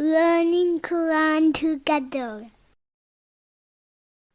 learning Quran together.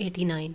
89।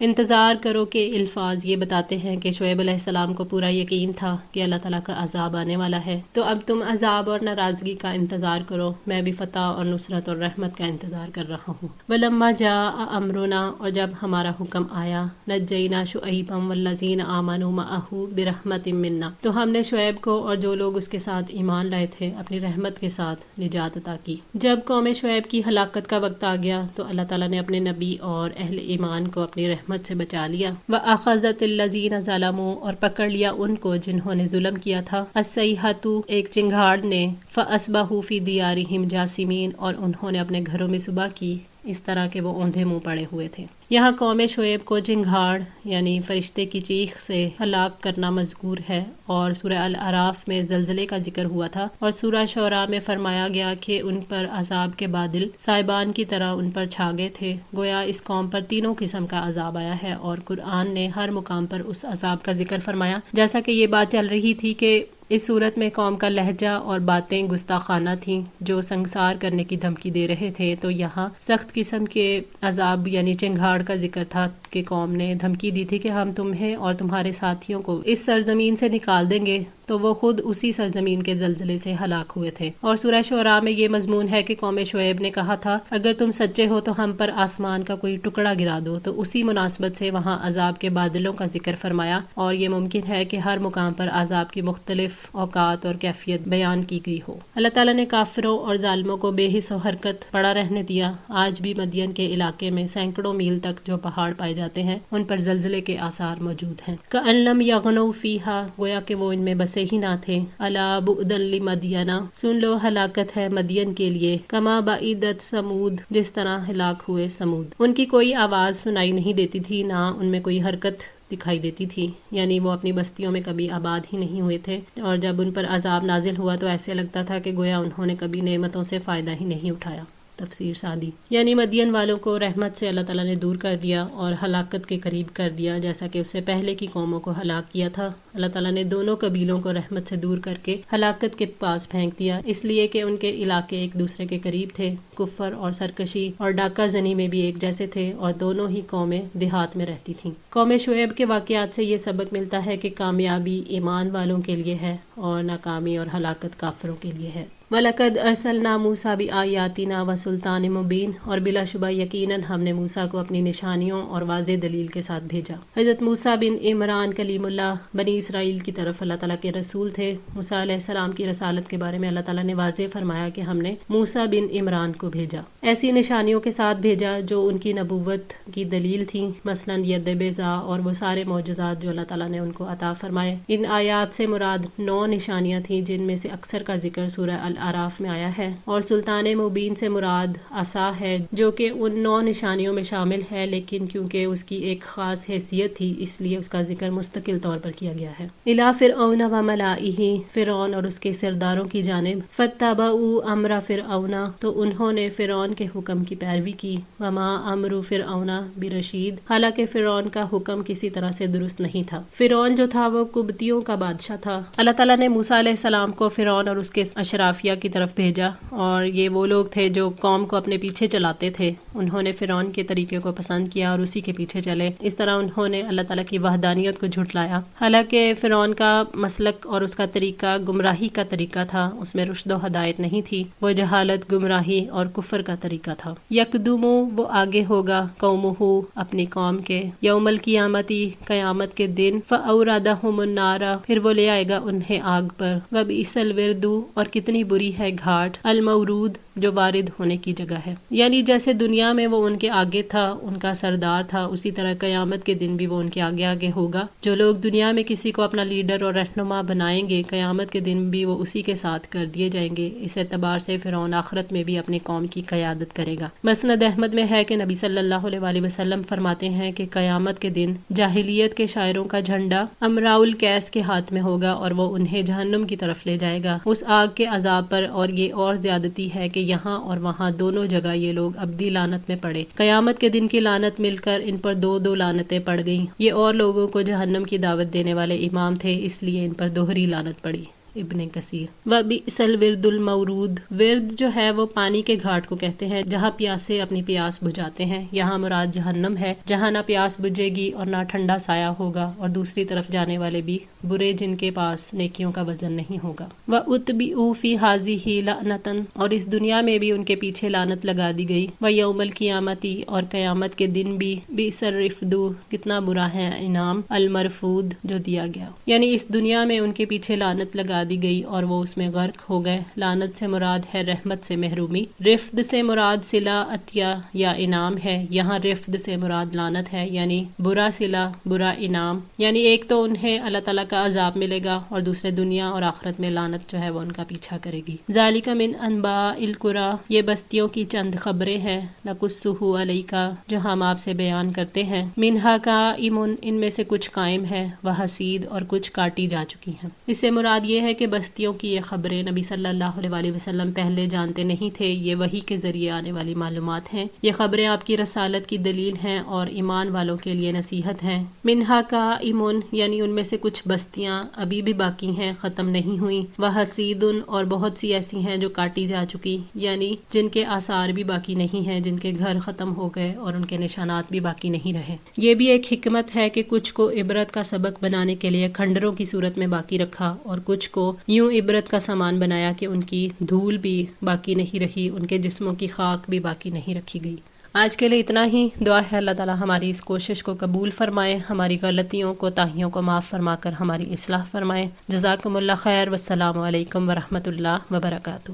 انتظار کرو کے الفاظ یہ بتاتے ہیں کہ شعیب علیہ السلام کو پورا یقین تھا کہ اللہ تعالیٰ کا عذاب آنے والا ہے، تو اب تم عذاب اور ناراضگی کا انتظار کرو، میں بھی فتح اور نصرت اور رحمت کا انتظار کر رہا ہوں۔ وَلَمَّا جَاءَ أَمْرُنَا، اور جب ہمارا حکم آیا، نَجَّيْنَا شُعَيْبًا وَالَّذِينَ آمَنُوا مَعَهُ بِرَحْمَةٍ مِنَّا، تو ہم نے شعیب کو اور جو لوگ اس کے ساتھ ایمان لائے تھے اپنی رحمت کے ساتھ نجات عطا کی۔ جب قوم شعیب کی ہلاکت کا وقت آ گیا تو اللہ تعالیٰ نے اپنے نبی اور اہل ایمان کو اپنی رحمت سے بچا لیا۔ وَأَخَذَتِ الَّذِينَ ظَلَمُوا، اور پکڑ لیا ان کو جنہوں نے ظلم کیا تھا، الصَّيْحَةُ، ایک چنگھاڑ نے، فَأَصْبَحُوا فِي دِيَارِهِمْ جَاثِمِينَ، اور انہوں نے اپنے گھروں میں صبح کی اس طرح کہ وہ اوندھے منہ پڑے ہوئے تھے۔ یہاں قوم شعیب کو چنگھاڑ یعنی فرشتے کی چیخ سے ہلاک کرنا مذکور ہے، اور سورہ الاعراف میں زلزلے کا ذکر ہوا تھا، اور سورہ شعراء میں فرمایا گیا کہ ان پر عذاب کے بادل سائبان کی طرح ان پر چھا گئے تھے۔ گویا اس قوم پر تینوں قسم کا عذاب آیا ہے، اور قرآن نے ہر مقام پر اس عذاب کا ذکر فرمایا۔ جیسا کہ یہ بات چل رہی تھی کہ اس صورت میں قوم کا لہجہ اور باتیں گستاخانہ تھیں جو سنگسار کرنے کی دھمکی دے رہے تھے، تو یہاں سخت قسم کے عذاب یعنی چنگھاڑ کا ذکر تھا کہ قوم نے دھمکی دی تھی کہ ہم تمہیں اور تمہارے ساتھیوں کو اس سرزمین سے نکال دیں گے، تو وہ خود اسی سرزمین کے زلزلے سے ہلاک ہوئے تھے۔ اور سورہ شعراء میں یہ مضمون ہے کہ قوم شعیب نے کہا تھا اگر تم سچے ہو تو ہم پر آسمان کا کوئی ٹکڑا گرا دو، تو اسی مناسبت سے وہاں عذاب کے بادلوں کا ذکر فرمایا، اور یہ ممکن ہے کہ ہر مقام پر عذاب کی مختلف اوقات اور کیفیت بیان کی گئی ہو۔ اللہ تعالیٰ نے کافروں اور ظالموں کو بے حس و حرکت پڑا رہنے دیا۔ آج بھی مدین کے علاقے میں سینکڑوں میل تک جو پہاڑ پائے جاتے ہیں ان پر زلزلے کے آثار موجود ہیں۔ کأن لم یغنوا فیہا، گویا کہ وہ ان میں بسے ہی نہ تھے۔ الا بعدا لمدین، سن لو ہلاکت ہے مدین کے لیے، کما بعیدت سمود، جس طرح ہلاک ہوئے سمود۔ ان کی کوئی آواز سنائی نہیں دیتی تھی، نہ ان میں کوئی حرکت دکھائی دیتی تھی، یعنی وہ اپنی بستیوں میں کبھی آباد ہی نہیں ہوئے تھے، اور جب ان پر عذاب نازل ہوا تو ایسے لگتا تھا کہ گویا انہوں نے کبھی نعمتوں سے فائدہ ہی نہیں اٹھایا۔ تفسیر سعدی، یعنی مدین والوں کو رحمت سے اللہ تعالیٰ نے دور کر دیا اور ہلاکت کے قریب کر دیا، جیسا کہ اس سے پہلے کی قوموں کو ہلاک کیا تھا۔ اللہ تعالیٰ نے دونوں قبیلوں کو رحمت سے دور کر کے ہلاکت کے پاس پھینک دیا، اس لیے کہ ان کے علاقے ایک دوسرے کے قریب تھے، کفر اور سرکشی اور ڈاکہ زنی میں بھی ایک جیسے تھے، اور دونوں ہی قومیں دیہات میں رہتی تھیں۔ قوم شعیب کے واقعات سے یہ سبق ملتا ہے کہ کامیابی ایمان والوں کے لیے ہے اور ناکامی اور ہلاکت کافروں کے لیے ہے۔ وَلَقَدْ أَرْسَلْنَا مُوسَىٰ بِآيَاتِنَا وَسُلْطَانٍ مُبِينٍ، اور بلا شبہ یقیناً ہم نے موسیٰ کو اپنی نشانیوں اور واضح دلیل کے ساتھ بھیجا۔ حضرت موسیٰ بن عمران کلیم اللہ بنی اسرائیل کی طرف اللہ تعالیٰ کے رسول تھے۔ موسیٰ علیہ السلام کی رسالت کے بارے میں اللہ تعالیٰ نے واضح فرمایا کہ ہم نے موسیٰ بن عمران کو بھیجا، ایسی نشانیوں کے ساتھ بھیجا جو ان کی نبوت کی دلیل تھیں، مثلاً ید بیضاء اور وہ سارے معجزات جو اللہ تعالیٰ نے ان کو عطا فرمائے۔ ان آیات سے مراد 9 نشانیاں تھیں جن میں سے اکثر کا ذکر سورہ الاعراف میں آیا ہے، اور سلطان مبین سے مراد عصا ہے جو کہ ان 9 نشانیوں میں شامل ہے، لیکن کیونکہ اس کی ایک خاص حیثیت تھی اس لیے اس کا ذکر مستقل طور پر کیا گیا ہے۔ الی فرعون و ملائہ، فرعون اور اس کے سرداروں کی جانب، فاتبعوا امر فرعون، تو انہوں نے فرعون کے حکم کی پیروی کی، وما امر فرعون برشید، حالانکہ فرعون کا حکم کسی طرح سے درست نہیں تھا۔ فرعون جو تھا وہ قبطیوں کا بادشاہ تھا۔ اللہ تعالیٰ نے موسیٰ علیہ السلام کو فرعون اور اس کے اشرافیہ کی طرف بھیجا، اور یہ وہ لوگ تھے جو قوم کو اپنے پیچھے چلاتے تھے۔ انہوں نے فرعون کے طریقے کو پسند کیا اور اسی کے پیچھے چلے، اس طرح انہوں نے اللہ تعالیٰ کی وحدانیت کو جھٹلایا۔ حالانکہ فرعون کا مسلک اور اس کا طریقہ گمراہی کا طریقہ تھا، اس میں رشد و ہدایت نہیں تھی، وہ جہالت، گمراہی اور کفر کا طریقہ تھا۔ یقدمو، وہ آگے ہوگا، قومہ، اپنی قوم کے، یوم القیامتی، قیامت کے دن، فاوردہم النار، پھر وہ لے آئے گا انہیں آگ پر، وبئس الورد، اور کتنی بری ہے گھاٹ، المورود، جو وارد ہونے کی جگہ ہے۔ یعنی جیسے دنیا میں وہ ان کے آگے تھا، ان کا سردار تھا، اسی طرح قیامت کے دن بھی وہ ان کے آگے آگے ہوگا۔ جو لوگ دنیا میں کسی کو اپنا لیڈر اور رہنما بنائیں گے، قیامت کے دن بھی وہ اسی کے ساتھ کر دیے جائیں گے۔ اس اعتبار سے فرعون آخرت میں بھی اپنی قوم کی قیادت کرے گا۔ مسند احمد میں ہے کہ نبی صلی اللہ علیہ وآلہ وسلم فرماتے ہیں کہ قیامت کے دن جاہلیت کے شاعروں کا جھنڈا امراء القیس کے ہاتھ میں ہوگا، اور وہ انہیں جہنم کی طرف لے جائے گا اس آگ کے عذاب پر، اور یہ اور زیادتی ہے کہ یہاں اور وہاں دونوں جگہ یہ لوگ ابدی لعنت میں پڑے۔ قیامت کے دن کی لعنت مل کر ان پر 2 لعنتیں پڑ گئیں۔ یہ اور لوگوں کو جہنم کی دعوت دینے والے امام تھے، اس لیے ان پر دوہری لعنت پڑی۔ ابن کثیر۔ وَبِئْسَ الْوِرْدُ الْمَوْرُودُ، ورد جو ہے وہ پانی کے گھاٹ کو کہتے ہیں جہاں پیاسے اپنی پیاس بجھاتے ہیں، یہاں مراد جہنم ہے جہاں نہ پیاس بجھے گی اور نہ ٹھنڈا سایہ ہوگا، اور دوسری طرف جانے والے بھی برے جن کے پاس نیکیوں کا وزن نہیں ہوگا۔ وَأُتْبِعُوا فِي هَٰذِهِ لَعْنَةً، اور اس دنیا میں بھی ان کے پیچھے لعنت لگا دی گئی، وَيَوْمَ الْقِيَامَةِ، اور قیامت کے دن بھی، بِئْسَ الرِّفْدُ، کتنا برا ہے انعام، المرفود، جو دیا گیا، یعنی اس دنیا میں ان کے پیچھے لعنت لگا دی گئی اور وہ اس میں غرق ہو گئے۔ لعنت سے مراد ہے رحمت سے محرومی، رفد سے مراد صلہ عطیہ یا انعام ہے، یہاں رفد سے مراد لعنت ہے، یعنی برا صلہ، برا انعام، یعنی ایک تو انہیں اللہ تعالیٰ کا عذاب ملے گا اور دوسرے دنیا اور آخرت میں لعنت جو ہے وہ ان کا پیچھا کرے گی۔ ذالک من انباء القری، یہ بستیوں کی چند خبریں ہیں، نقصہ علیک، جو ہم آپ سے بیان کرتے ہیں، منہا قائم، ان میں سے کچھ قائم ہے، وحسید، اور کچھ کاٹی جا چکی ہیں۔ اس سے مراد یہ ہے کہ بستیوں کی یہ خبریں نبی صلی اللہ علیہ وسلم پہلے جانتے نہیں تھے، یہ وحی کے ذریعے آنے والی معلومات ہیں، یہ خبریں آپ کی رسالت کی دلیل ہیں اور ایمان والوں کے لیے نصیحت ہیں۔ منہا قائم، یعنی ان میں سے کچھ بستیاں ابھی بھی باقی ہیں، ختم نہیں ہوئیں، وحسید، اور بہت سی ایسی ہیں جو کاٹی جا چکی، یعنی جن کے آثار بھی باقی نہیں ہیں، جن کے گھر ختم ہو گئے اور ان کے نشانات بھی باقی نہیں رہے۔ یہ بھی ایک حکمت ہے کہ کچھ کو عبرت کا سبق بنانے کے لیے کھنڈروں کی صورت میں باقی رکھا اور کچھ کو یوں عبرت کا سامان بنایا کہ ان کی دھول بھی باقی نہیں رہی، ان کے جسموں کی خاک بھی باقی نہیں رکھی گئی۔ آج کے لیے اتنا ہی، دعا ہے اللہ تعالیٰ ہماری اس کوشش کو قبول فرمائے، ہماری غلطیوں کو، تاہیوں کو معاف فرما کر ہماری اصلاح فرمائے۔ جزاکم اللہ خیر، والسلام علیکم ورحمۃ اللہ وبرکاتہ۔